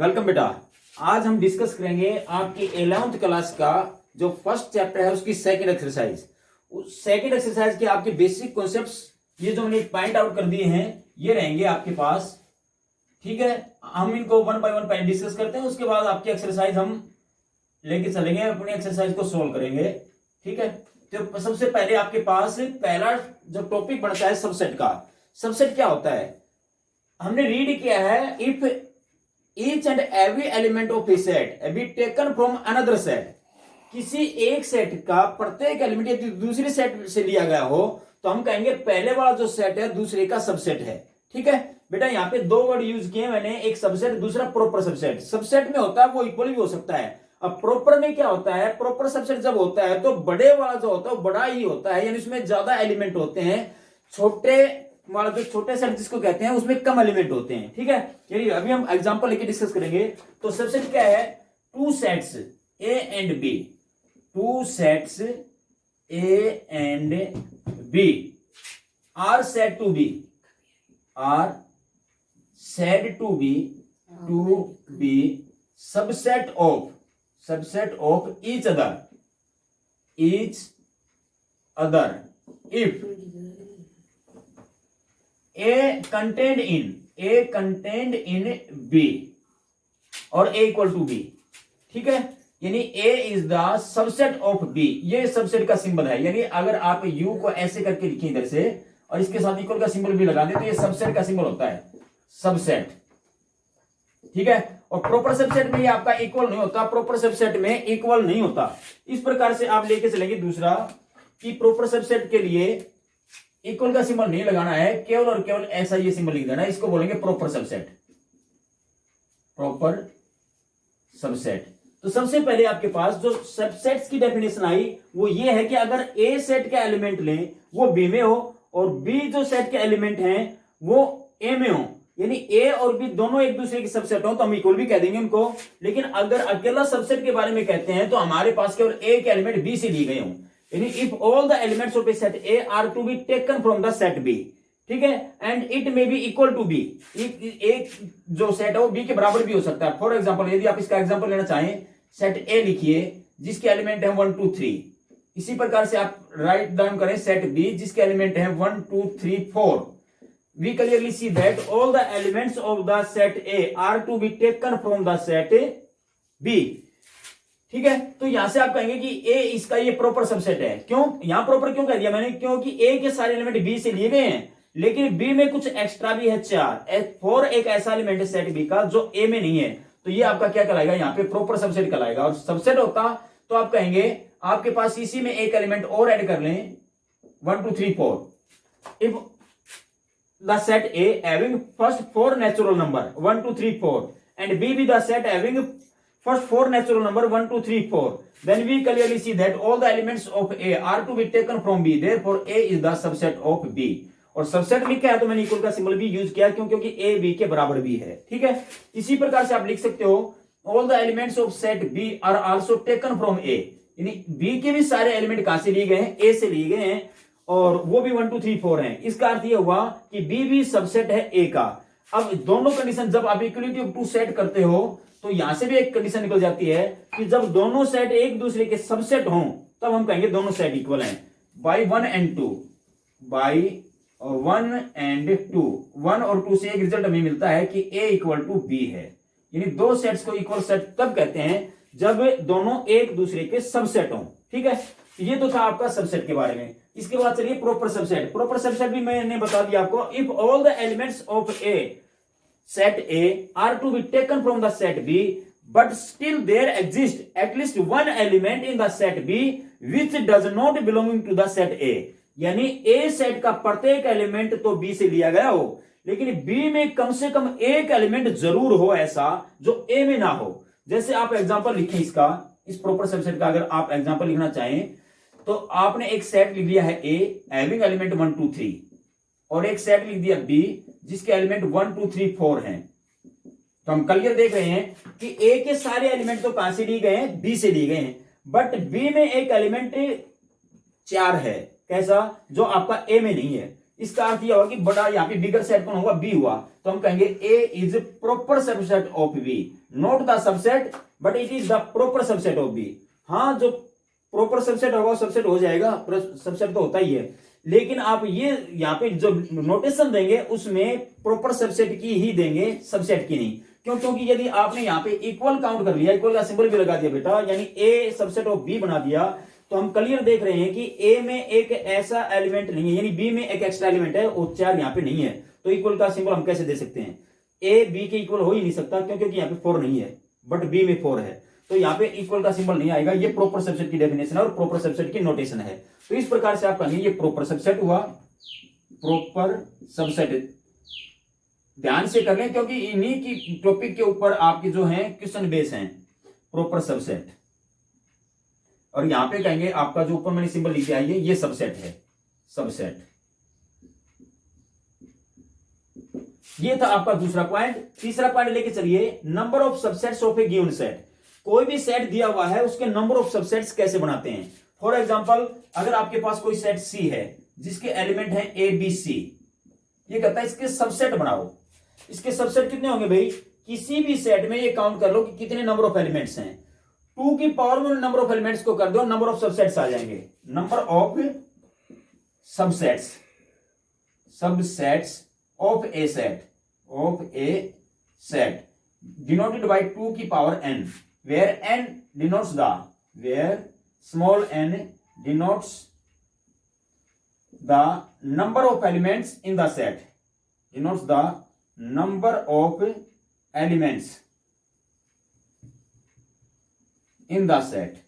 Welcome बेटा। आज हम डिस्कस करेंगे आपकी 11th क्लास का जो फर्स्ट चैप्टर है उसकी सेकंड एक्सरसाइज। उस सेकंड एक्सरसाइज के आपके बेसिक कॉन्सेप्ट्स ये जो मैंने पॉइंट आउट कर दिए हैं ये रहेंगे आपके पास। ठीक है, हम इनको one by one point discuss करते हैं, उसके बाद आपकी एक्सरसाइज हम लेके चलेंगे, अपनी एक्सरसाइज को सोल्व करेंगे। ठीक है, तो सबसे पहले आपके पास पहला जो टॉपिक बनता है सबसेट का। सबसेट क्या होता है हमने रीड किया है, if each and every element of a set be taken from another set। किसी एक सेट का प्रत्येक एलिमेंट यदि दूसरे सेट से लिया गया हो तो हम कहेंगे पहले वाला जो सेट है दूसरे का सबसेट है। ठीक है बेटा, यहाँ पे दो वर्ड यूज किए मैंने, एक सबसेट दूसरा प्रॉपर सबसेट। सबसेट में होता है वो इक्वल भी हो सकता है। अब प्रॉपर में क्या होता है, प्रॉपर सबसेट जब होता है तो बड़े वाला जो होता है वो बड़ा ही होता है, यानी उसमें ज्यादा एलिमेंट होते हैं। छोटे वाला जो छोटे सेट जिसको कहते हैं उसमें कम एलिमेंट होते हैं। ठीक है, चलिए अभी हम एग्जांपल लेके डिस्कस करेंगे। तो सबसेट क्या है, two sets A and B, two sets A and B are said to be, are said to be subset of each other if A contained in B और A इक्वल टू B। ठीक है, यानी A is the subset of B। ये subset का symbol है, यानी अगर आप U को ऐसे करके लिखें इधर से और इसके साथ इक्वल का सिंबल भी लगा दें तो ये सबसेट का सिंबल होता है, सबसेट। ठीक है, और प्रॉपर सबसेट में ये आपका इक्वल नहीं होता, प्रॉपर सबसेट में इक्वल नहीं होता। इस प्रकार से आप लेके चलेंगे दूसरा कि प्रॉपर सबसेट के लिए इक्वल का सिंबल नहीं लगाना है, केवल और केवल ऐसा ये सिंबल लिख देना है, इसको बोलेंगे प्रॉपर सबसेट। Proper subset. तो सबसे पहले आपके पास जो सबसेट्स की डेफिनेशन आई वो ये है कि अगर ए सेट का एलिमेंट लें वो बी में हो और बी जो सेट के एलिमेंट हैं वो ए में हो, यानी ए और बी दोनों एक दूसरे के सबसेट हो तो हम इक्वल भी कह देंगे उनको। लेकिन अगर अकेला सबसेट के बारे में कहते हैं तो हमारे पास केवल ए के एलिमेंट बी से लिए गए हों, यानी if all the elements of a set A are to be taken from the set B. ठीक है, and it may be equal to B. एक जो सेट है वो बी के बराबर भी हो सकता है। फॉर एग्जांपल यदि आप इसका एग्जांपल लेना चाहें, सेट ए लिखिए जिसके एलिमेंट है 1 2 3। इसी प्रकार से आप राइट डाउन करें सेट बी जिसके एलिमेंट है 1 2 3 4। We clearly see that all the elements of the set A are to be taken from the set B. ठीक है, तो यहां से आप कहेंगे कि ए इसका ये प्रॉपर सबसेट है। क्यों यहां प्रॉपर क्यों कह दिया मैंने, क्योंकि ए के सारे एलिमेंट बी से लिए गए हैं लेकिन बी में कुछ एक्स्ट्रा भी है 4 फोर एक ऐसा एलिमेंट है सेट बी का जो ए में नहीं है, तो ये आपका क्या कहलाएगा, यहाँ पे प्रॉपर सबसेट कहलाएगा। और सबसेट होता तो आप कहेंगे आपके पास इसी में एक एलिमेंट और ऐड कर लें 1 2 3 4। If the set A having first 4 natural number 1 2 3 4 and B be the set having first 4 natural number 1 2 3 4, then we clearly see that all the elements of A are to be taken from B, therefore A is the subset of B। और subset लिखा है तो मैंने equal का symbol भी use किया क्योंकि A B के बराबर भी है। ठीक है, इसी प्रकार से आप लिख सकते हो all the elements of set B are also taken from A, यानी B के भी सारे एलिमेंट कहां से लिए गए हैं, A से लिए गए हैं और वो भी 1 2 3 4 हैं। इसका अर्थ यह हुआ कि B भी सबसेट है A का। अब दोनों कंडीशन जब आप इक्वलिटी ऑफ टू सेट करते हो तो यहां से भी एक कंडीशन निकल जाती है कि जब दोनों सेट एक दूसरे के सबसेट हों तब हम कहेंगे दोनों सेट इक्वल हैं। बाई 1 एंड 2, बाई 1 एंड 2, 1 और 2 से एक रिजल्ट हमें मिलता है कि A इक्वल टू B है, यानी दो सेट्स को इक्वल सेट तब कहते हैं जब दोनों एक दूसरे के सबसेट हों। ठीक है, ये तो था आपका सबसेट के बारे में। इसके बाद चलिए प्रॉपर सबसेट। प्रॉपर सबसेट भी मैंने बता दिया आपको, if all the elements of A set A are to be taken from the set B, but still there exists at least one element in the set B which does not belonging to the set A। यानी A set का प्रत्येक element तो B से लिया गया हो लेकिन B में कम से कम एक एलिमेंट जरूर हो ऐसा जो A में ना हो। जैसे आप एग्जांपल लिखें इसका, इस प्रॉपर सबसेट का अगर आप एग्जांपल लिखना चाहें तो आपने एक सेट लिख लिया है A हैविंग एलिमेंट 1 2 3 और एक सेट लिख दिया B जिसके एलिमेंट 1 2 3 4 हैं। तो हम क्लियर देख रहे हैं कि A के सारे एलिमेंट तो कहां से लिए गए हैं, B से लिए गए हैं, बट B में एक एलिमेंट 4 है, कैसा, जो आपका A में नहीं है। इसका अर्थ यह होगा कि बड़ा यहाँ पे बिगर सेट कौन होगा, बी हुआ, तो हम कहेंगे A is proper subset of B, not the subset but it is the proper subset of B. हाँ, जो प्रॉपर सबसेट होगा सबसेट हो जाएगा, सबसेट तो होता ही है, लेकिन आप ये यहाँ पे जो नोटेशन देंगे उसमें प्रॉपर सबसेट की ही देंगे, सबसेट की नहीं। क्यों? क्योंकि यदि आपने यहाँ पे इक्वल काउंट कर लिया, इक्वल का सिंबल भी लगा दिया बेटा, यानी ए सबसेट ऑफ बी बना दिया, तो हम क्लियर देख रहे हैं कि ए में एक ऐसा एलिमेंट नहीं है, यानी बी में एक एक्स्ट्रा एलिमेंट है और 4 यहाँ पे नहीं है, तो इक्वल का सिंबल हम कैसे दे सकते हैं? ए बी के इक्वल हो ही नहीं सकता, क्योंकि यहाँ पे 4 नहीं है बट बी में 4 है, तो यहाँ पे इक्वल का सिंबल नहीं आएगा। ये प्रॉपर सबसेट की डेफिनेशन है और प्रॉपर सबसेट की नोटेशन है। तो इस प्रकार से आप कहेंगे ये प्रॉपर सबसेट हुआ, प्रॉपर सबसेट। ध्यान से कर लें क्योंकि इन्हीं की टॉपिक के ऊपर आपके जो हैं क्वेश्चन बेस हैं, प्रॉपर सबसेट। और यहां पे कहेंगे आपका जो ऊपर मैंने सिंबल लिख दिया है ये सबसेट है, सबसेट। ये था आपका दूसरा पॉइंट। तीसरा पॉइंट लेके चलिए, number of subsets of A given set. कोई भी सेट दिया हुआ है उसके नंबर ऑफ सबसेट्स कैसे बनाते हैं। फॉर एग्जांपल, अगर आपके पास कोई सेट सी है जिसके एलिमेंट है ए बी सी, ये कहता है इसके सबसेट बनाओ। इसके सबसेट कितने होंगे भाई? किसी भी सेट में ये काउंट कर लो कि कितने नंबर ऑफ एलिमेंट्स हैं, 2 की पावर में नंबर ऑफ एलिमेंट्स को कर दो, नंबर ऑफ सबसेट्स आ जाएंगे। Number of subsets, subsets of a set, of a set denoted by 2 की power n, where n denotes the, where small n denotes the number of elements in the set, denotes the number of elements in the set,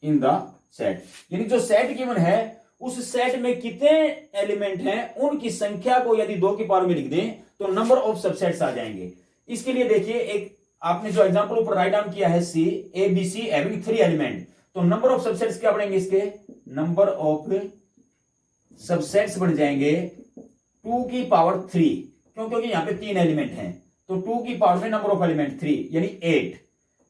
in the set। यानी जो set given है उस set में कितने element हैं उनकी संख्या को यदि 2 की पावर में लिख दें तो नंबर ऑफ सबसेट्स आ जाएंगे। इसके लिए देखिए, एक आपने जो एग्जांपल ऊपर राइट डाउन किया है C A B C having 3 element, तो नंबर ऑफ सबसेट्स क्या बनेंगे? इसके नंबर ऑफ सबसेट्स बन जाएंगे 2 की पावर 3, क्यों? क्योंकि यहां पे 3 एलिमेंट हैं, तो 2 की पावर में नंबर ऑफ एलिमेंट 3 यानी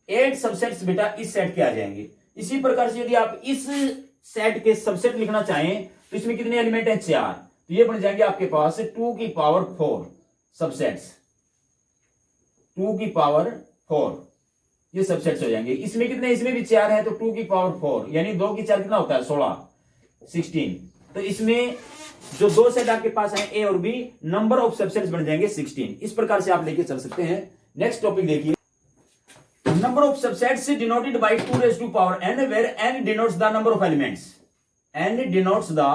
8 सबसेट्स बेटा इस सेट के आ जाएंगे। इसी प्रकार से यदि आप इस सेट के सबसेट लिखना चाहें तो इसमें कितने एलिमेंट हैं? 4, तो ये बन जाएंगे आपके पास 2 की पावर 4 सबसेट्स, 2 की पावर 4 ये सबसेट्स हो जाएंगे। इसमें कितने? इसमें भी 4 है, तो 2 की पावर 4 यानी 2 की 4 कितना होता है? 16, 16। तो इसमें जो 2 सेट आपके पास हैं ए और बी, नंबर ऑफ सबसेट्स बन जाएंगे 16। इस प्रकार से आप लेके चल सकते हैं। नेक्स्ट टॉपिक देखिए, number of subsets denoted by 2 raised to power n, where n denotes the number of elements, n denotes the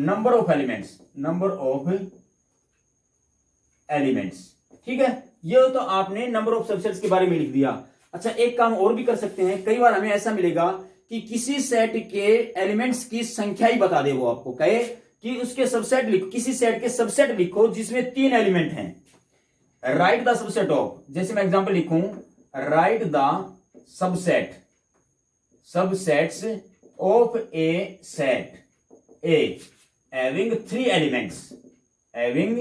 number of elements, number of elements। ठीक है, ये तो आपने नंबर ऑफ सबसेट्स के बारे में लिख दिया। अच्छा, एक काम और भी कर सकते हैं। कई बार हमें ऐसा मिलेगा कि किसी सेट के एलिमेंट्स की संख्या ही बता दे, वो आपको कहे कि उसके सबसेट लिखो, किसी सेट के सबसेट लिखो जिसमें 3 एलिमेंट हैं। राइट द सबसेट ऑफ, जैसे मैं एग्जांपल लिखूं, right the subset, subsets of a set A having 3 elements, having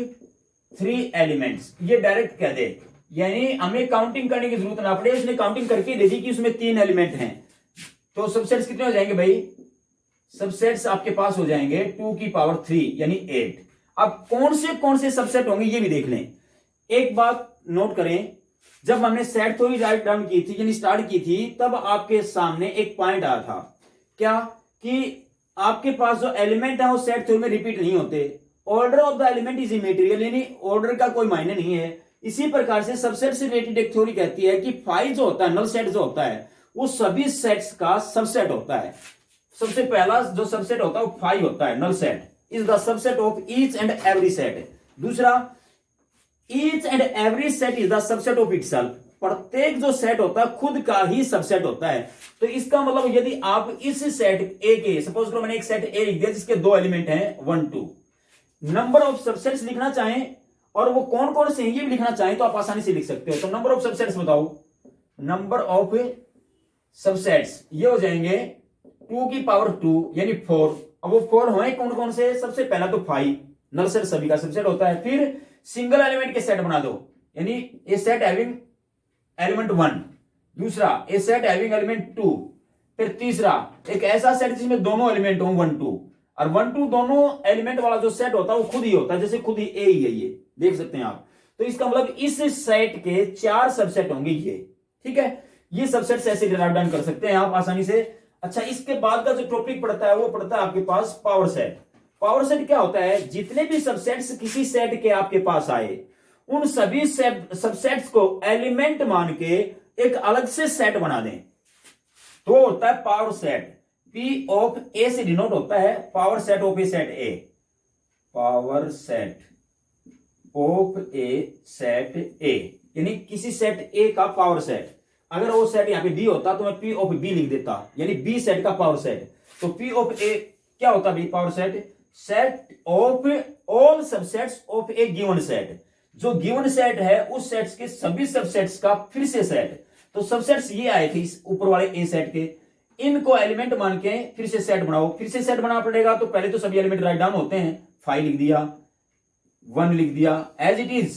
3 elements. ये डायरेक्ट कह दे, यानी हमें काउंटिंग करने की जरूरत ना पड़े, उसने काउंटिंग करके दे दी कि उसमें 3 एलिमेंट हैं। तो सबसेट्स कितने हो जाएंगे भाई? सबसेट्स आपके पास हो जाएंगे 2 की पावर 3 यानी 8। अब कौन से सबसेट होंगे ये भी देख लें। एक बात नोट करें, जब हमने सेट थ्योरी राइट डाउन की थी, यानी स्टार्ट की थी, तब आपके सामने एक पॉइंट आया था, क्या? कि आपके पास जो एलिमेंट है वो सेट थ्योरी में रिपीट नहीं होते। Order of the element is immaterial, यानी ऑर्डर का कोई मायने नहीं है। इसी प्रकार से सबसेट से रिलेटेड एक थ्योरी कहती है कि फाइव जो होता है, नल सेट जो होता है, वो सभी सेट्स का सबसेट होता है। सबसे पहला जो सबसेट होता है वो 5 होता है, null set is the subset of each and every set. दूसरा, each and every set is the subset of itself, प्रत्येक जो सेट होता है खुद का ही सबसेट होता है। तो इसका मतलब यदि आप इस सेट ए के, सपोज करो मैंने एक सेट ए लिख दिया जिसके 2 एलिमेंट हैं 1 2, नंबर ऑफ सबसेट्स लिखना चाहें और वो कौन कौन से हैं ये भी लिखना चाहें तो आप आसानी से लिख सकते हो। तो नंबर ऑफ सबसेट्स बताओ, नंबर ऑफ सबसेट्स ये हो जाएंगे 2 की पावर 2 यानी 4। अब वो 4 होंगे कौन कौन से? सबसे पहला तो 5 नल सेट सभी का सबसेट होता है। फिर सिंगल एलिमेंट के सेट बना दो, यानी ए सेट हैविंग एलिमेंट 1। दूसरा, ए सेट हैविंग एलिमेंट 2। फिर तीसरा एक ऐसा सेट जिसमें दोनों एलिमेंट हो 1 2, और 1 2 दोनों एलिमेंट वाला जो सेट होता है वो खुद ही होता है, जैसे खुद ही ए ही है, ये देख सकते हैं आप। तो इसका मतलब इस सेट के 4 सबसेट होंगे ये, ठीक है। ये सबसेट ऐसे डिराइव डाउन कर सकते हैं आप आसानी से। अच्छा, इसके बाद का जो टॉपिक पड़ता है वो पड़ता है आपके पास पावर सेट। पावर सेट क्या होता है, जितने भी सबसेट्स किसी सेट के आपके पास आए उन सभी सबसेट्स को एलिमेंट मान के एक अलग से सेट बना दें, तो होता है पावर सेट। पी ऑफ ए से डिनोट होता है power set of a set A, power set of a set ए, यानी किसी सेट ए का पावर सेट। अगर वो सेट यहां पे बी होता तो मैं पी ऑफ बी लिख देता, यानी बी सेट का पावर सेट। तो पी ऑफ ए क्या होता है power set, set of all subsets of A given set. जो गिवन सेट है उस सेट्स के सभी सबसेट्स का फिर से सेट। तो सबसेट्स ये आए थे इस ऊपर वाले ए सेट के, इनको एलिमेंट मान के फिर से सेट बनाओ। फिर से सेट बनाना पड़ेगा तो पहले तो सभी एलिमेंट राइट डाउन होते हैं, 5 लिख दिया, 1 लिख दिया as it is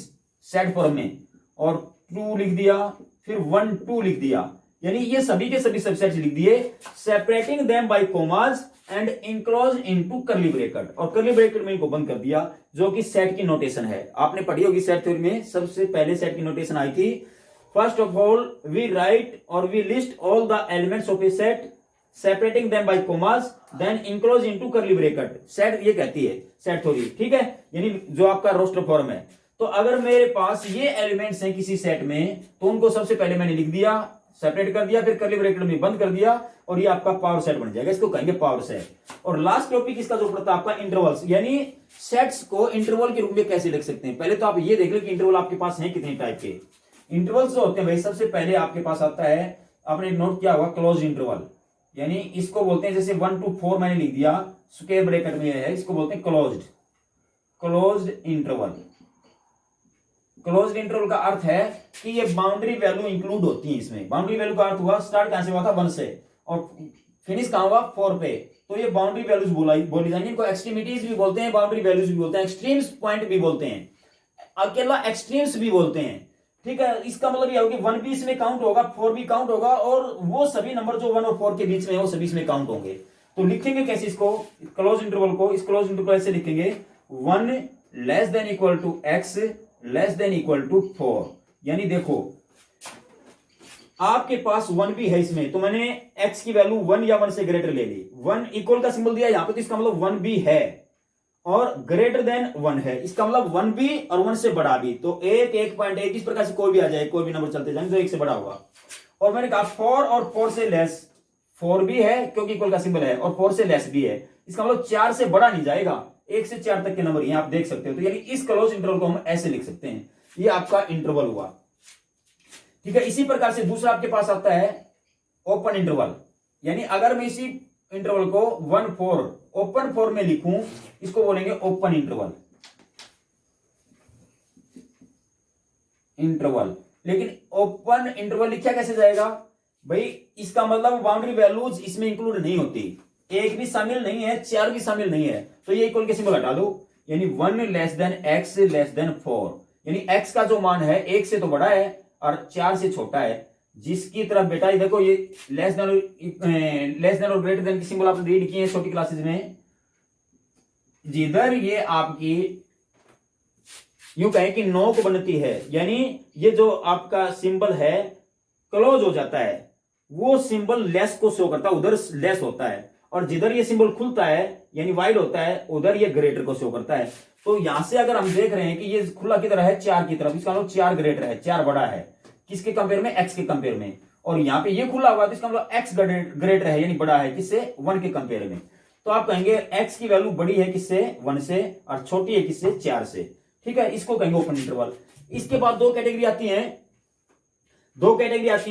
set form में, और 2 लिख दिया, फिर 1 2 लिख दिया, यानी ये सभी के सभी सबसेट्स लिख दिए, separating them by commas and enclose into curly bracket, और कर्ली ब्रैकेट में इनको बंद कर दिया, जो कि सेट की नोटेशन है। आपने पढ़ी होगी सेट थ्योरी में, सबसे पहले सेट की नोटेशन आई थी, first of all we write or we list all the elements of a set separating them by commas then enclose into curly bracket. Set ये कहती है सेट थ्योरी, ठीक है, यानी जो आपका रोस्टर फॉर्म है। तो अगर मेरे पास ये एलिमेंट्स हैं किसी सेट में, तो उनको सबसे पहले मैंने लिख दिया, सेपरेट कर दिया, फिर कर्ली ब्रैकेट में बंद कर दिया, और ये आपका पावर सेट बन जाएगा, इसको कहेंगे पावर सेट। और लास्ट टॉपिक इसका जो पड़ता है आपका इंटरवल्स, यानी सेट्स को इंटरवल के रूप में कैसे लिख सकते हैं। पहले तो आप ये देख लो कि इंटरवल आपके पास है कितने टाइप के। इंटरवल्स जो होते हैं भाई, सबसे पहले आपके पास आता है, आपने नोट किया होगा क्लोज इंटरवल, यानी इसको बोलते हैं, जैसे 1 to 4 मैंने लिख दिया स्क्वायर ब्रैकेट में है, इसको बोलते हैं क्लोज्ड इंटरवल। क्लोज्ड इंटरवल का अर्थ है कि ये बाउंड्री वैल्यू इंक्लूड होती है इसमें। बाउंड्री वैल्यू का अर्थ हुआ स्टार्ट कहां से हुआ था, 1 से, और फिनिश कहां हुआ 4 पे, तो ये बाउंड्री वैल्यूज बोली जाएंगी। इनको एक्सट्रीमिटीज भी बोलते हैं, बाउंड्री वैल्यूज भी बोलते हैं, एक्सट्रीम्स पॉइंट भी बोलते हैं, अकेला एक्सट्रीम्स भी बोलते हैं, ठीक है। इसका मतलब ये होगा 1 भी इसमें काउंट होगा, 4 भी काउंट होगा, और वो सभी नंबर जो 1 और 4 के बीच में है वो सभी इसमें काउंट होंगे। तो लिखेंगे कैसे इसको, क्लोज इंटरवल को, इस क्लोज इंटरवल से लिखेंगे 1 less than equal to x less than equal to 4, यानी देखो आपके पास 1 भी है इसमें, तो मैंने x की वैल्यू 1 या 1 से ग्रेटर ले ली, 1 इक्वल का सिंबल दिया यहां पे, तो इसका मतलब 1 भी है और ग्रेटर देन 1 है, इसका मतलब 1 भी और 1 से बड़ा भी। तो 1.1 इस प्रकार से कोई भी आ जाए, कोई भी नंबर चलते जाएंगे जो 1 से बड़ा होगा। और मैंने कहा 4 और 4 से लेस, 4 भी है क्योंकि इक्वल का सिंबल है, और 4 से लेस भी है, इसका मतलब 4 से बड़ा नहीं जाएगा, 1 से 4 तक के नंबर यहां आप देख सकते हो। तो यानी इस क्लोज इंटरवल को हम ऐसे लिख सकते हैं, ये आपका इंटरवल हुआ, ठीक है। इसी प्रकार से दूसरा आपके पास आता है ओपन इंटरवल, यानी अगर मैं इसी इंटरवल को 1 4 ओपन 4 में लिखूं, इसको बोलेंगे ओपन इंटरवल। लेकिन ओपन इंटरवल लिखा कैसे जाएगा भाई, इसका मतलब बाउंड्री वैल्यूज इसमें इंक्लूड नहीं होती, 1 भी शामिल नहीं है, 4 भी शामिल नहीं है, तो ये इक्वल के सिंबल हटा दो, यानी 1 less then x less then 4, यानी x का जो मान है 1 से तो बड़ा है और 4 से छोटा है, जिसकी तरफ बेटा ये देखो, ये लेस देन और ग्रेटर देन की सिंबल आपने रीड किए हैं छोटी क्लासेस में, जिधर ये आपकी यूं कहें कि नोक बनती है, यानी ये जो आपका सिंबल है क्लोज हो जाता है, वो सिंबल लेस को शो करता है, उधर लेस होता है, और जिधर ये सिंबल खुलता है यानी वाइड होता है, उधर ये ग्रेटर को शो करता है। तो यहां से अगर हम देख रहे हैं कि ये खुला की तरह है 4 की तरफ, इसका मतलब 4 ग्रेटर है, 4 बड़ा है, किसके कंपेयर में, x के कंपेयर में, और यहाँ पे ये खुला हुआ तो इसका मतलब x ग्रेटर है, यानी बड़ा है, किससे, 1 के कंपेयर में। तो आप कहेंगे x की वैल्यू बड़ी है किससे, 1 से, और छोटी है किससे, 4 से, ठीक है, इसको कहेंगे ओपन इंटरवल। इसके बाद दो कैटेगरी आती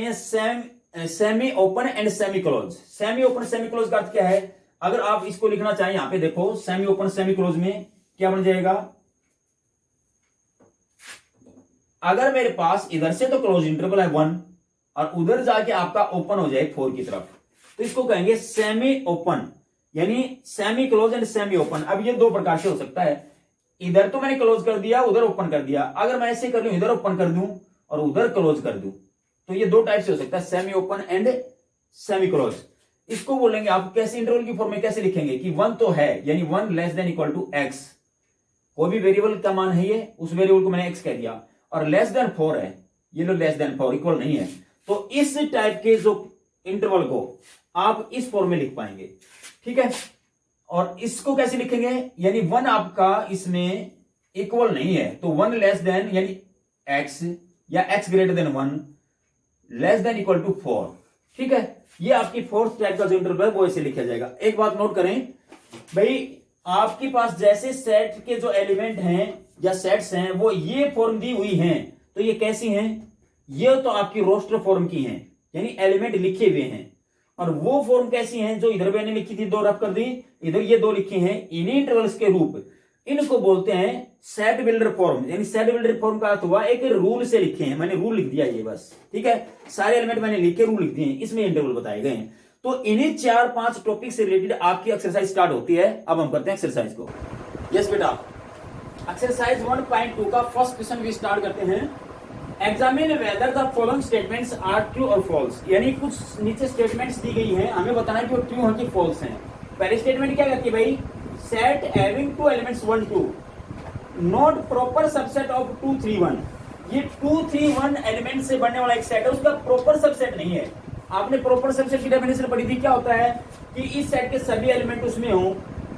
है, semi open and semi close. Semi open semi close का अर्थ क्या है, अगर आप इसको लिखना चाहें, यहां पे देखो सेमी ओपन सेमी क्लोज में क्या बन जाएगा, अगर मेरे पास इधर से तो क्लोज इंटरवल है 1 और उधर जाके आपका ओपन हो जाए 4 की तरफ, तो इसको कहेंगे सेमी ओपन, यानी semi close and semi open. अब ये दो प्रकार से हो सकता है, इधर तो मैंने क्लोज कर दिया, उधर ओपन कर दिया, अगर मैं ऐसे कर लूं, इधर ओपन कर दूं और उधर क्लोज कर दूं, तो ये दो टाइप से हो सकता है, semi open and semi close. इसको बोलेंगे आप कैसे इंटरवल की फॉर्म में कैसे लिखेंगे कि 1 तो है, यानी 1 less than equal to x, कोई भी वेरिएबल का मान है ये, उस वेरिएबल को मैंने x कह दिया, और लेस देन 4 है, ये लो लेस देन 4 इक्वल नहीं है। तो इस टाइप के जो इंटरवल को आप इस फॉर्म में लिख पाएंगे, ठीक है। और इसको कैसे लिखेंगे, यानी 1 आपका इसमें इक्वल नहीं है, तो 1 लेस देन यानी x या x greater than 1 less than equal to 4, ठीक है। ये आपकी फोर्थ टाइप का जो इंटरवल है वो ऐसे लिखा जाएगा। एक बात नोट करें भाई, आपके पास जैसे सेट के जो एलिमेंट हैं या सेट्स हैं वो ये फॉर्म दी हुई हैं, तो ये कैसी हैं, ये तो आपकी रोस्टर फॉर्म की हैं, यानी एलिमेंट लिखे हुए हैं। और वो फॉर्म कैसी हैं जो इधर मैंने लिखी थी, 2 रफ कर दी, इधर ये 2 लिखी हैं, इन्हीं इंटरवल्स के रूप, इनको बोलते हैं सेट बिल्डर फॉर्म। यानी सेट बिल्डर फॉर्म का अर्थ हुआ एक रूल से लिखे हैं, मैंने रूल लिख दिया ये बस, ठीक है। सारे एलिमेंट मैंने लिखे, रूल लिख दिए हैं, इसमें इंटरवल बताए गए हैं। तो इन्हीं 4-5 टॉपिक से रिलेटेड आपकी एक्सरसाइज स्टार्ट होती है। अब हम करते हैं एक्सरसाइज को। यस बेटा, एक्सरसाइज 1.2 का फर्स्ट क्वेश्चन भी स्टार्ट करते हैं। Examine whether the following statements are true और फॉल्स, यानी कुछ नीचे स्टेटमेंट्स दी गई हैं, हमें बताना है कि वो ट्रू है कि फॉल्स हैं। पहली स्टेटमेंट क्या कहती है भाई, set having 2 elements 1 2 not proper subset of 2 3 1। ये 2 3 1 एलिमेंट से बनने वाला एक सेट है, उसका प्रॉपर सबसेट नहीं है। आपने प्रॉपर सबसेट की डेफिनेशन पढ़ी थी, क्या होता है कि इस सेट के सभी एलिमेंट उसमें हो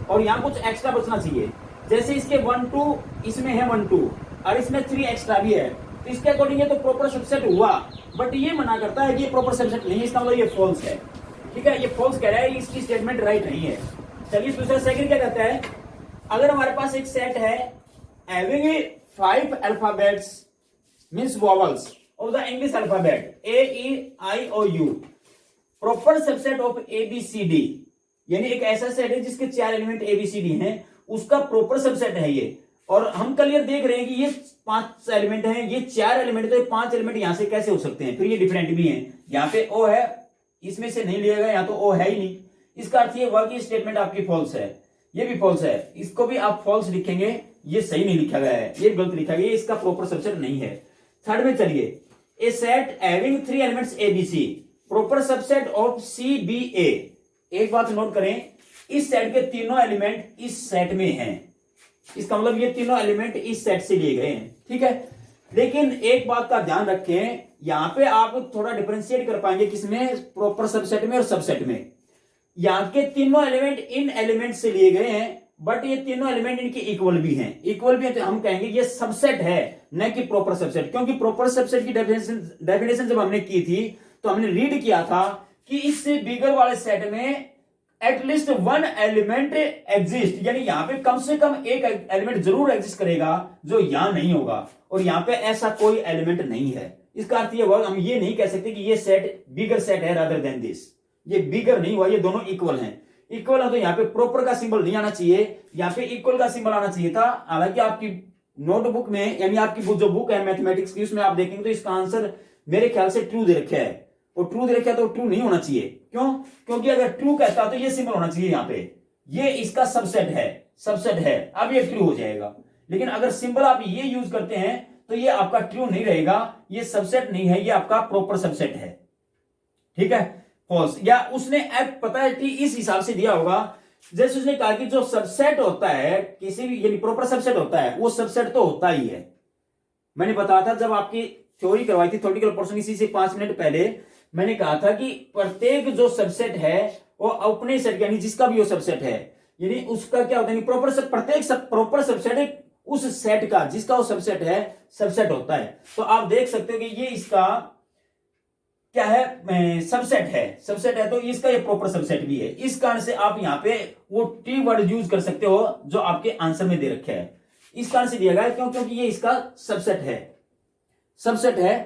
और यहाँ कुछ एक्स्ट्रा बचना चाहिए। जैसे इसके 1 2 इसमें है 1 2 और इसमें 3 एक्स्ट्रा भी है, तो इसके अकॉर्डिंग ये तो प्रॉपर सबसेट हुआ, बट ये मना करता है कि ये प्रॉपर सबसेट नहीं है, इसका मतलब ये फॉल्स है, ठीक है। ये फॉल्स कह रहा है, इसकी स्टेटमेंट राइट नहीं है। चलिए दूसरा सेकंड क्या कहता है, अगर हमारे पास एक सेट है having 5 alphabets means vowels of the English alphabet A E I O U, proper subset of A B C D, यानी एक ऐसा सेट है जिसके 4 element A B C D हैं, उसका प्रॉपर सबसेट है ये। और हम क्लियर देख रहे हैं कि ये 5 एलिमेंट हैं, ये 4 एलिमेंट, तो ये 5 एलिमेंट यहां से कैसे हो सकते हैं, फिर ये डिफरेंट भी हैं। यहाँ पे O है, इसमें से नहीं लिया गया, यहाँ तो O है ही नहीं, इसका अर्थ ये हुआ कि स्टेटमेंट आपकी फॉल्स है, ये भी फॉल्स है, इसको भी आप फॉल्स लिखेंगे, ये सही नहीं लिखा गया है, ये गलत लिखा गया है, इसका प्रॉपर सबसेट नहीं है। थर्ड में चलिए, a set having 3 elements A B C, proper subset of C B A. एक बात नोट करें, इस सेट के तीनों एलिमेंट इस सेट में हैं, इसका मतलब ये तीनों एलिमेंट इस सेट से लिए गए हैं, ठीक है। लेकिन एक बात का ध्यान रखें, यहां पे आप थोड़ा डिफरेंशिएट कर पाएंगे किसमें, प्रॉपर सबसेट में और सबसेट में। यहां के तीनों एलिमेंट इन एलिमेंट से लिए गए हैं, बट ये तीनों एलिमेंट इनके इक्वल भी हैं, इक्वल भी है, तो हम कहेंगे ये सबसेट है, न कि प्रॉपर सबसेट। क्योंकि प्रॉपर सबसेट की डेफिनेशन जब हमने की थी तो हमने रीड किया था कि इस बिगर वाले सेट में एटलीस्ट 1 एलिमेंट एग्जिस्ट, यानी यहां पे कम से कम एक एलिमेंट जरूर एग्जिस्ट करेगा जो यहां नहीं होगा, और यहां पे ऐसा कोई एलिमेंट नहीं है। इसका अर्थ ये हुआ, हम ये नहीं कह सकते कि ये सेट बिगर सेट है रादर देन दिस, ये बिगर नहीं हुआ, ये दोनों इक्वल हैं। इक्वल है तो यहाँ पे प्रॉपर का सिंबल नहीं आना चाहिए, यहाँ पे इक्वल का सिंबल आना चाहिए था। हालांकि आपकी नोटबुक में, यानी आपकी जो बुक है मैथमेटिक्स की, उसमें आप देखेंगे तो इसका आंसर मेरे ख्याल से ट्रू दे रखा है, और ट्रू दे रखा है तो ट्रू नहीं होना चाहिए। क्यों? क्योंकि अगर ट्रू कहता तो ये सिंबल होना चाहिए, यहाँ पे ये इसका सबसेट है, सबसेट है, अब ये ट्रू हो जाएगा। लेकिन अगर सिंबल आप ये यूज करते हैं तो ये आपका ट्रू नहीं रहेगा, ये सबसेट नहीं है, ये आपका प्रॉपर सबसेट है, ठीक है। फॉल्स, या उसने एफ पता है कि इस हिसाब से दिया होगा, जैसे उसने कहा कि जो सबसेट होता है किसी भी, यानी प्रॉपर सबसेट होता है, वो सबसेट तो होता ही है। मैंने बताया था जब आपकी थ्योरी करवाई थी, थ्योरेटिकल पोर्शन, इसी से 5 मिनट पहले मैंने कहा था कि प्रत्येक जो सबसेट है वो अपने सेट, यानी जिसका भी वो सबसेट है, यानी उसका क्या होता है, प्रॉपर प्रत्येक प्रॉपर सबसेट उस सेट का जिसका वो सबसेट है, सबसेट होता है। तो आप देख सकते हो कि ये इसका क्या है, सबसेट है, सबसेट है, तो इसका ये प्रॉपर सबसेट भी है। इस कारण से आप यहाँ पे वो टी वर्ड यूज कर सकते हो जो आपके आंसर में दे रखे है, इस कारण से दिया गया क्यों, क्योंकि ये इसका सबसेट है, सबसेट है,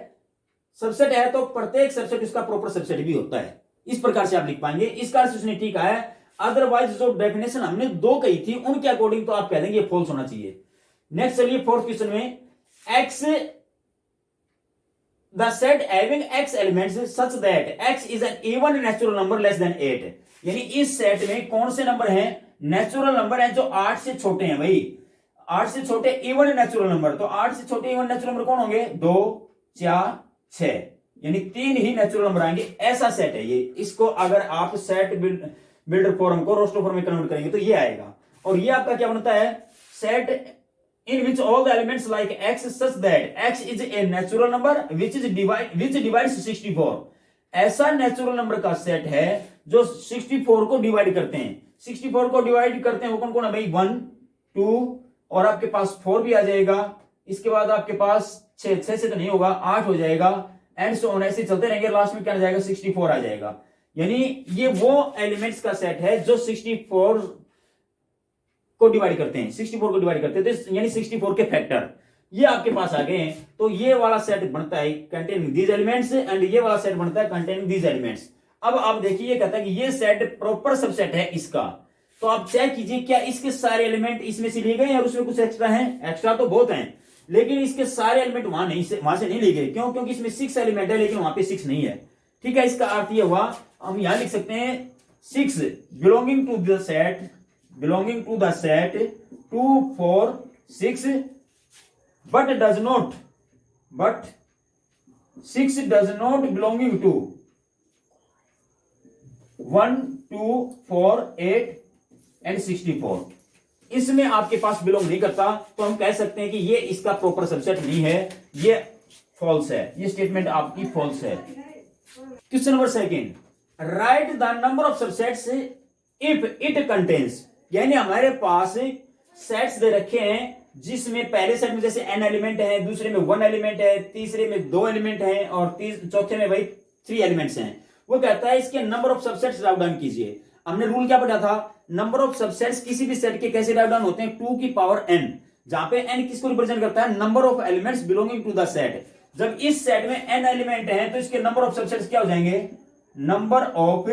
सबसेट है, तो प्रत्येक सबसेट इसका प्रॉपर सबसेट भी होता है। इस प्रकार से आप लिख पाएंगे, इस कारण से उसने ठीक कहा है। अदरवाइज जो डेफिनेशन हमने 2 कही थी उनके अकॉर्डिंग तो आप कह देंगे फॉल्स होना चाहिए। नेक्स्ट चलिए फोर्थ क्वेश्चन में, x the set having x elements such that x is an even natural number less than 8, यानी इस सेट में कौन से नंबर हैं, नेचुरल नंबर हैं जो 8 से छोटे हैं। भाई 8 से छोटे इवन नेचुरल नंबर, तो 8 से छोटे इवन नेचुरल नंबर कौन होंगे, 2 4 6, यानी 3 ही नेचुरल नंबर आएंगे, ऐसा सेट है ये। इसको अगर आप सेट बिल्डर फॉर्म को रोस्टर फॉर्म में कन्वर्ट करेंगे तो ये आएगा। और ये आपका क्या बनता है, set in which all the elements like x such that x is a natural number which divides 64। ऐसा नेचुरल नंबर का सेट है जो 64 को डिवाइड करते हैं। 64 को डिवाइड करते हैं वो कौन कौन है भाई, 1 2 और आपके पास 4 भी आ जाएगा। इसके बाद आपके पास 6 से तो नहीं होगा, 8 हो जाएगा, एंड सो ऑन, ऐसे चलते रहेंगे। लास्ट में क्या आ जाएगा, 64 आ जाएगा। यानी ये वो एलिमेंट्स का सेट है जो 64 को डिवाइड करते हैं, 64 को डिवाइड करते हैं, तो यानी 64 के फैक्टर ये आपके पास आ गए हैं। तो ये वाला सेट बनता है कंटेनिंग दीज एलिमेंट्स, एंड ये वाला सेट बनता है कंटेनिंग दीज एलिमेंट्स। अब आप देखिए ये कहता है कि ये सेट प्रॉपर सबसेट है इसका। तो आप चेक कीजिए क्या इसके सारे एलिमेंट इसमें से लिए गए और उसमें कुछ एक्स्ट्रा हैं। एक्स्ट्रा तो बहुत हैं, लेकिन इसके सारे एलिमेंट वहां से नहीं लिए गए। क्यों? क्योंकि इसमें 6 एलिमेंट है लेकिन वहां पे 6 नहीं है। ठीक है, इसका अर्थ ये हुआ, हम यहां लिख सकते हैं 6 belonging to the set 2 4 6 but 6 does not belonging to 1 2 4 8 and 64। इसमें आपके पास बिलोंग नहीं करता, तो हम कह सकते हैं कि ये इसका प्रॉपर सबसेट नहीं है, ये फॉल्स है। ये स्टेटमेंट आपकी फॉल्स है। Question number 2, right the number of subsets if it contains. यानी हमारे पास सेट्स दे रखे हैं जिसमें पहले सेट में जैसे n एलिमेंट है, दूसरे में 1 एलिमेंट है, तीसरे में 2 एलिमेंट है और चौथे में भाई 3 एलिमेंट्स हैं। वो कहता है इसके number of subsets write down कीजिए। हमने रूल क्या पढ़ा था, नंबर ऑफ सबसेट्स किसी भी सेट के कैसे राइट डाउन होते हैं, 2 की पावर n, जहां पे n किसको रिप्रेजेंट करता है, number of elements belonging to the set. जब इस सेट में n एलिमेंट है तो इसके नंबर ऑफ सबसेट्स क्या हो जाएंगे, नंबर ऑफ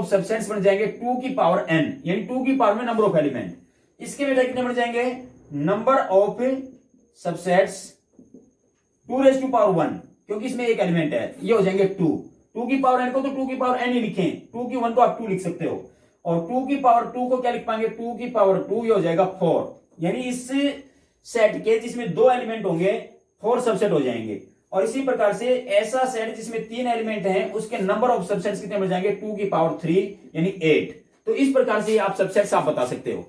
सबसेट्स बन जाएंगे 2 की पावर n, यानी 2 की पावर में नंबर ऑफ एलिमेंट। इसके बेटा कितने बन जाएंगे, number of subsets 2 raise to power 1, क्योंकि इसमें एक एलिमेंट है, ये हो जाएंगे 2 की पावर n को तो 2 की पावर n ही लिखें, 2 की 1 तो आप 2 लिख सकते हो, और 2 की पावर 2 को क्या लिख पाएंगे, 2 की पावर 2, ये हो जाएगा 4। यानी इस सेट के जिसमें 2 एलिमेंट होंगे 4 सबसेट हो जाएंगे। और इसी प्रकार से ऐसा सेट जिसमें 3 एलिमेंट हैं उसके नंबर ऑफ सबसेट्स कितने बन जाएंगे, 2 की पावर 3 यानी 8। तो इस प्रकार से आप सबसेट्स आप बता सकते हो।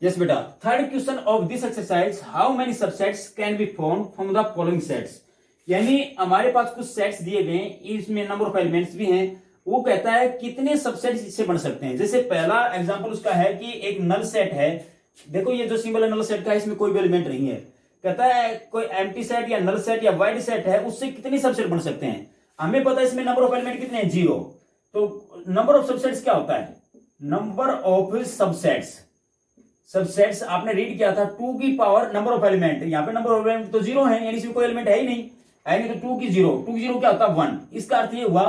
यस बेटा, third question of this exercise, how many subsets can be formed from the following sets. यानी हमारे पास कुछ सेट्स दिए गए, इसमें नंबर ऑफ एलिमेंट्स भी हैं। वो कहता है कितने सबसेट्स इससे बन सकते हैं। जैसे पहला एग्जांपल उसका है कि एक नल सेट है, देखो ये जो सिंबल है नल सेट का, इसमें कोई भी एलिमेंट नहीं है। कहता है कोई एम्प्टी सेट या नल सेट या वाइड सेट है, उससे कितने सबसेट बन सकते हैं। हमें पता है इसमें नंबर ऑफ एलिमेंट कितने हैं, 0। तो नंबर ऑफ सबसेट्स क्या होता है, नंबर ऑफ सबसेट्स आपने रीड किया था 2 की पावर नंबर ऑफ एलिमेंट। यहाँ पे नंबर ऑफ एलिमेंट तो 0 है, यानी इसमें कोई एलिमेंट है ही नहीं, तो 2 की 0 क्या होता है, 1। इसका अर्थ ये हुआ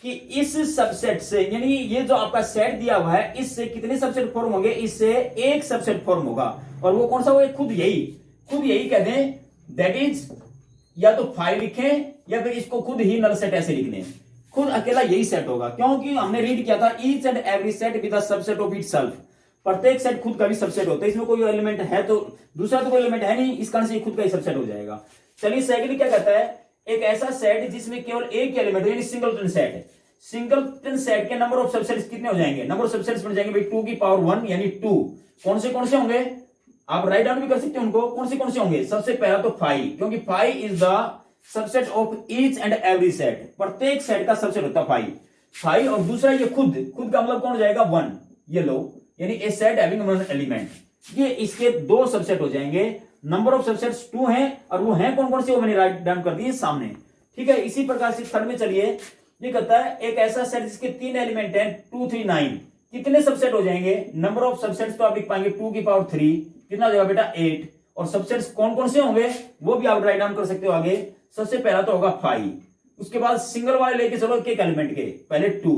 कि इस सबसेट से, यानी ये जो आपका सेट दिया हुआ है, इससे कितने सबसेट फॉर्म होंगे, इससे एक सबसेट फॉर्म होगा। और वो कौन सा, वो खुद यही कह दें, दैट इज, या तो 5 लिखें या फिर इसको खुद ही नल सेट ऐसे लिख लें, खुद अकेला यही सेट होगा। क्योंकि हमने रीड किया था each and every set with the subset of itself. प्रत्येक सेट खुद का भी सबसेट होता है, इसमें कोई एलिमेंट है तो दूसरा तो कोई एलिमेंट है नहीं, इस कारण से खुद का ही सबसेट हो जाएगा। चलिए सेकंड क्या कहता है, एक ऐसा सेट जिसमें केवल एक एलिमेंट यानी सिंगलटन सेट है। सिंगलटन सेट के नंबर ऑफ सबसेट्स कितने हो जाएंगे, नंबर ऑफ सबसेट्स बन जाएंगे भाई 2 की पावर 1 यानी 2। कौन से होंगे, आप राइट डाउन भी कर सकते हैं उनको, कौन से होंगे। सबसे पहला तो 5, क्योंकि 5 is the subset of each and every set. प्रत्येक सेट का सबसेट होता है 5। और दूसरा ये खुद का मतलब कौन हो जाएगा, 1। ये लो, यानी ए सेट हैविंग वन एलिमेंट, ये इसके 2 सबसेट हो जाएंगे। नंबर ऑफ सबसेट्स 2 हैं, और वो हैं कौन से, वो मैंने राइट डाउन कर दिए सामने। ठीक है, इसी प्रकार से थर्ड में चलिए, ये कहता है एक ऐसा सेट जिसके 3 एलिमेंट हैं 2 3 9, कितने सबसेट हो जाएंगे। नंबर ऑफ सबसेट्स तो आप लिख पाएंगे 2 की पावर 3, कितना हो जाएगा बेटा 8। और सबसेट्स कौन से होंगे वो भी आप राइट डाउन कर सकते हो आगे। सबसे पहला तो होगा 5, उसके बाद सिंगल वाले लेके चलो एक एलिमेंट के, पहले 2,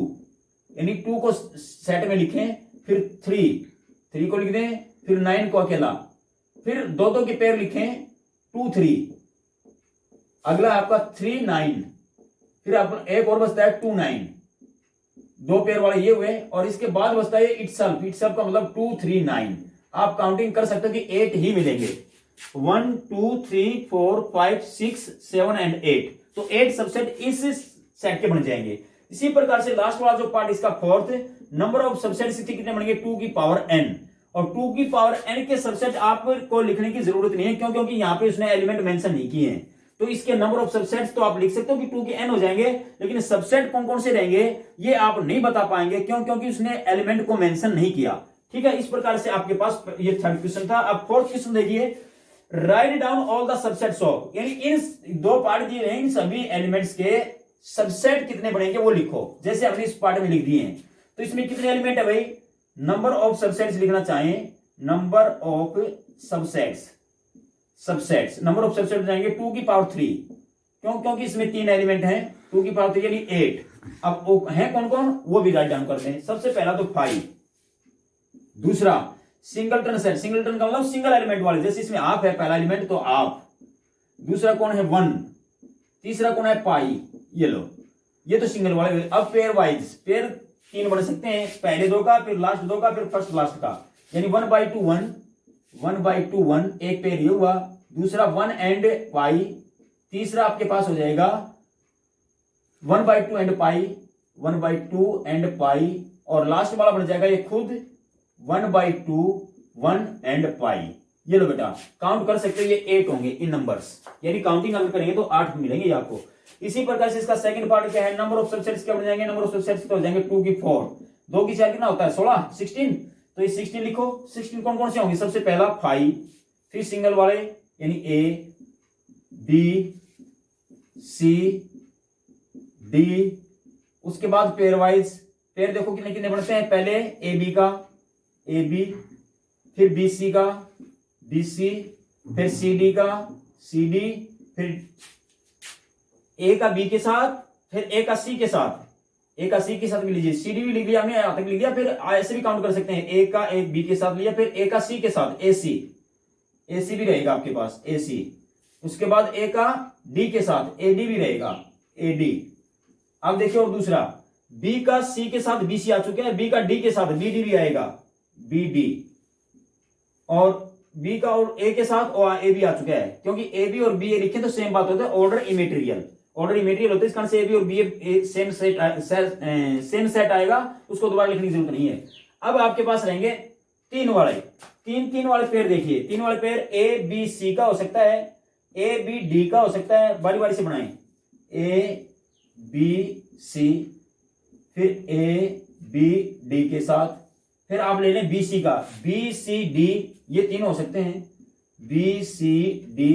यानी 2 को सेट में लिखें, फिर 3 को लिख दें, फिर 9 को अकेला, फिर 2 के पेयर लिखें 2 3, अगला आपका 3 9, फिर आपका एक और बचता है 2 9, 2 पेयर वाले ये हुए, और इसके बाद बचता है इटसेल्फ का मतलब 2 3 9। आप काउंटिंग कर सकते हो कि 8 ही मिलेंगे। 1 2 3 4 5 6 7 एंड 8। तो 8 सबसेट इस सेट के बन जाएंगे। इसी प्रकार से लास्ट वाला जो पार्ट इसका फोर्थ, नंबर ऑफ सबसेट कितने बनेंगे 2 की पावर n। और 2 की पावर n के सबसेट आपको लिखने की जरूरत नहीं है, क्यों? क्योंकि यहाँ पे उसने एलिमेंट मेंशन नहीं किए हैं। तो इसके नंबर ऑफ सबसेट्स तो आप लिख सकते हो कि 2 के n हो जाएंगे, लेकिन सबसेट कौन कौन से रहेंगे ये आप नहीं बता पाएंगे, क्यों? क्योंकि उसने एलिमेंट को मेंशन नहीं किया। ठीक है, इस प्रकार से आपके पास ये थर्ड क्वेश्चन था। अब फोर्थ क्वेश्चन देखिए, write down all the subsets of, यानी इन दो पार्ट दिए हैं, इन सभी एलिमेंट्स के सबसेट कितने बनेंगे वो लिखो, जैसे हमने इस पार्ट में लिख दिए हैं। तो इसमें कितने एलिमेंट है भाई? नंबर ऑफ सबसेट्स लिखना चाहें, number of subsets number of subset जाएंगे 2 की पावर 3, क्यों? क्योंकि इसमें 3 एलिमेंट हैं, 2 की पावर 3 यानी 8। अब वो हैं कौन कौन, वो भी राइट डाउन करते हैं। सबसे पहला तो 5, दूसरा सिंगलटन सेट, सिंगलटन का मतलब सिंगल एलिमेंट वाले, जैसे इसमें आप है पहला एलिमेंट तो आप, दूसरा कौन है 1, तीसरा कौन है पाई, ये लो, ये तो सिंगल वाले। अब पेयर वाइज, पेयर 3 बन सकते हैं, पहले 2 का, फिर लास्ट 2 का, फिर फर्स्ट लास्ट का, यानी 1/2 1, 1/2 1 एक पेयर ये हुआ, दूसरा 1 एंड पाई, तीसरा आपके पास हो जाएगा 1/2 एंड पाई, 1/2 एंड पाई, और लास्ट वाला बन जाएगा ये खुद 1/2 1 एंड पाई। ये लो बेटा, काउंट कर सकते हो, ये 8 होंगे इन नंबर्स, यानी काउंटिंग अगर करेंगे तो 8 मिलेंगे आपको। इसी प्रकार से इसका सेकंड पार्ट क्या है, नंबर ऑफ सबसेट्स क्या बन जाएंगे, नंबर ऑफ सबसेट्स तो हो जाएंगे 2 की 4, 2 की 4 कितना होता है 16, 16। तो ये 16 लिखो। 16 कौन कौन से होंगे, सबसे पहला 5, फिर सिंगल वाले यानी A B C D, उसके बाद पेयर वाइज, पेयर देखो कितने कितने बनते हैं, पहले ए बी का ए बी, फिर बी सी का बी सी, फिर सी डी का सी डी, फिर ए का बी के साथ, फिर ए का सी के साथ, ए का सी के साथ भी लीजिए, सी डी भी लिख लिया हमने, यहां तक लिख लिया। फिर ऐसे भी काउंट कर सकते हैं, ए का ए बी के साथ लिया, फिर ए का सी के साथ ए सी, ए सी भी रहेगा आपके पास ए सी, उसके बाद ए का डी के साथ ए डी भी रहेगा ए डी। अब देखिए और दूसरा, बी का सी के साथ बी सी आ चुके हैं, बी का डी के साथ बी डी भी आएगा बी डी, और बी का और ए के साथ और ए बी आ चुका है, क्योंकि ए बी और बी ए लिखे तो सेम बात होता है, ऑर्डर इमेटेरियल, ऑर्डर इमेटेरियल होता है, इस कारण से ए बी और बी सेम सेट आएगा, उसको दोबारा लिखने की जरूरत नहीं है। अब आपके पास रहेंगे 3 वाले, तीन वाले पेयर देखिए, 3 वाले पेयर ए बी सी का हो सकता है, ए बी डी का हो सकता है, बारी बारी से बनाएं, ए बी सी, फिर ए बी डी के साथ, फिर आप ले लें बी सी का बी सी डी, ये 3 हो सकते हैं बी सी डी,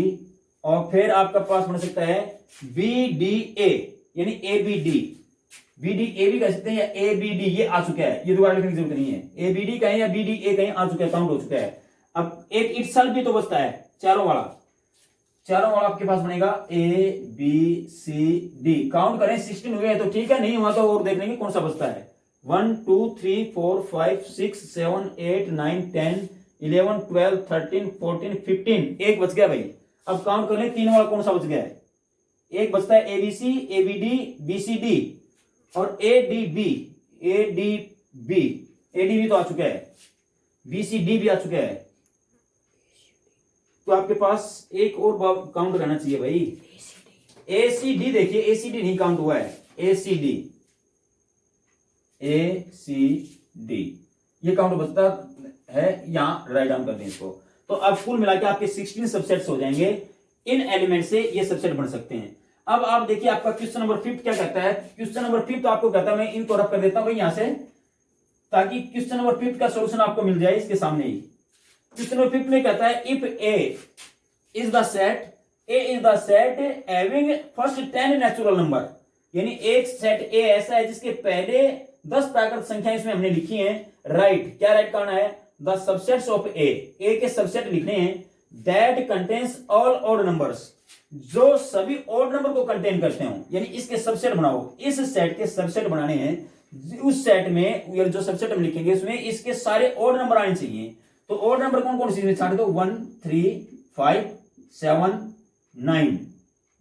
और फिर आपका पास बन सकता है बी डी ए, यानी A B D, B D A भी कह सकते हैं, या ए बी डी, ये आ चुका है, ये दोबारा लिखने की जरूरत नहीं है, ए बी डी कहें या बी डी ए कहें, आ चुका है, काउंट हो चुका है। अब एक इटसेल्फ भी तो बचता है, चारों वाला आपके पास बनेगा A B C D, count करें 16 हुए हैं तो ठीक है, नहीं हुआ तो और देख लेंगे कौन सा बचता है, 1 2 3 4 5 6 7 8 9 10 11 12 13 14 15, एक बच गया भाई। अब काउंट कर लें 3 वाला कौन सा बच गया है, एक बचता है A B C, A B D, B C D, और A D B, A D B, A D B तो आ चुका है, बी सी डी भी आ चुका है, तो आपके पास एक और काउंट रहना चाहिए भाई, ए सी डी। देखिए ए सी डी नहीं काउंट हुआ है, ए सी डी, ए सी डी ये काउंट बचता है, यहां राइट डाउन कर दें इसको। तो अब कुल मिला के आपके 16 सबसेट्स हो जाएंगे, इन एलिमेंट से ये सबसेट बन सकते हैं। अब आप देखिए आपका क्वेश्चन नंबर 5 क्या कहता है, क्वेश्चन नंबर 5 तो आपको कहता है, मैं इनको रख कर देता हूं यहां से, ताकि क्वेश्चन नंबर 5 का सॉल्यूशन आपको मिल जाए इसके सामने ही। क्वेश्चन नंबर 5 में कहता है, if A is the set having first 10 natural number, यानी एक सेट ए ऐसा है जिसके पहले 10 प्राकृत संख्याएं इसमें हमने लिखी हैं, राइट क्या राइट करना है, द सबसेट्स ऑफ ए के सबसेट लिखने हैं, that contains all odd numbers, जो सभी ऑड नंबर को कंटेन करते हो, यानी इसके सबसेट बनाओ, इस सेट के सबसेट बनाने हैं, उस सेट में जो सबसेट हम लिखेंगे उसमें इसके सारे ऑड नंबर आने चाहिए। तो ऑड नंबर कौन कौन सी छाट दो, 1 3 5 7 9,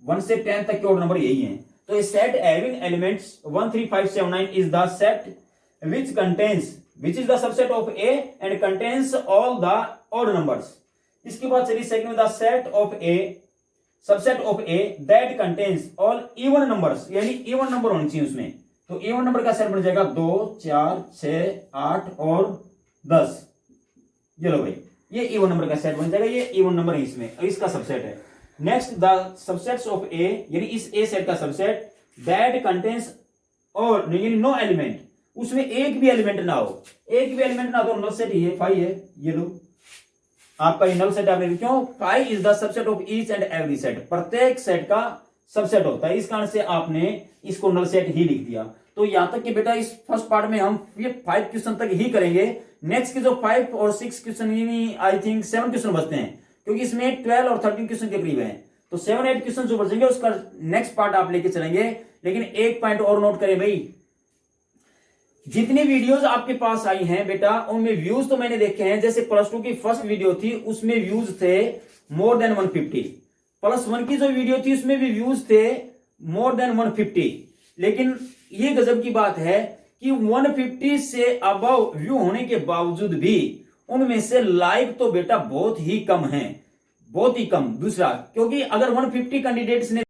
1 से 10 तक के ऑड नंबर यही हैं। तो ये set having elements 1 3 5 7 9 is the set which is the subset of A and contains all the odd numbers, इसके बाद चलिए second the set of A subset of A that contains all even numbers, यानी even number होने चाहिए उसमें। तो even number का set बन जाएगा 2 4 6 8 और 10। ये लो भाई, ये इवन नंबर का सेट बन जाएगा, ये इवन नंबर है इसमें, इसका सबसेट है। नेक्स्ट द सबसेट्स ऑफ ए, यानी इस ए सेट का सबसेट दैट कंटेन्स और यानी नो एलिमेंट, उसमें एक भी एलिमेंट ना हो, एक भी एलिमेंट ना हो तो नल सेट ही है, फाइव है। ये लो आपका ये नल सेट आपने, क्यों, five is the subset of each and every set, प्रत्येक सेट का सबसेट होता है, इस कारण से आपने इसको नल सेट ही लिख दिया। तो यहां तक कि बेटा इस फर्स्ट पार्ट में हम ये 5 क्वेश्चन तक ही करेंगे। नेक्स्ट के जो 5 और 6 क्वेश्चन, आई थिंक 7 क्वेश्चन बचते हैं, क्योंकि इसमें 12 और 13 क्वेश्चन के करीब हैं। तो 7-8 क्वेश्चन जो बचेंगे उसका नेक्स्ट पार्ट आप लेके चलेंगे। लेकिन एक पॉइंट और नोट करें भाई, जितनी वीडियोस आपके पास आई हैं बेटा, उनमें व्यूज तो मैंने देखे हैं, जैसे +2 की फर्स्ट वीडियो थी उसमें व्यूज थे मोर देन 150, +1 की जो वीडियो थी उसमें भी व्यूज थे मोर देन 150। लेकिन ये गजब की बात है कि 150 से अबव व्यू होने के बावजूद भी उनमें से लाइक तो बेटा बहुत ही कम है, बहुत ही कम। दूसरा, क्योंकि अगर 150 कैंडिडेट्स ने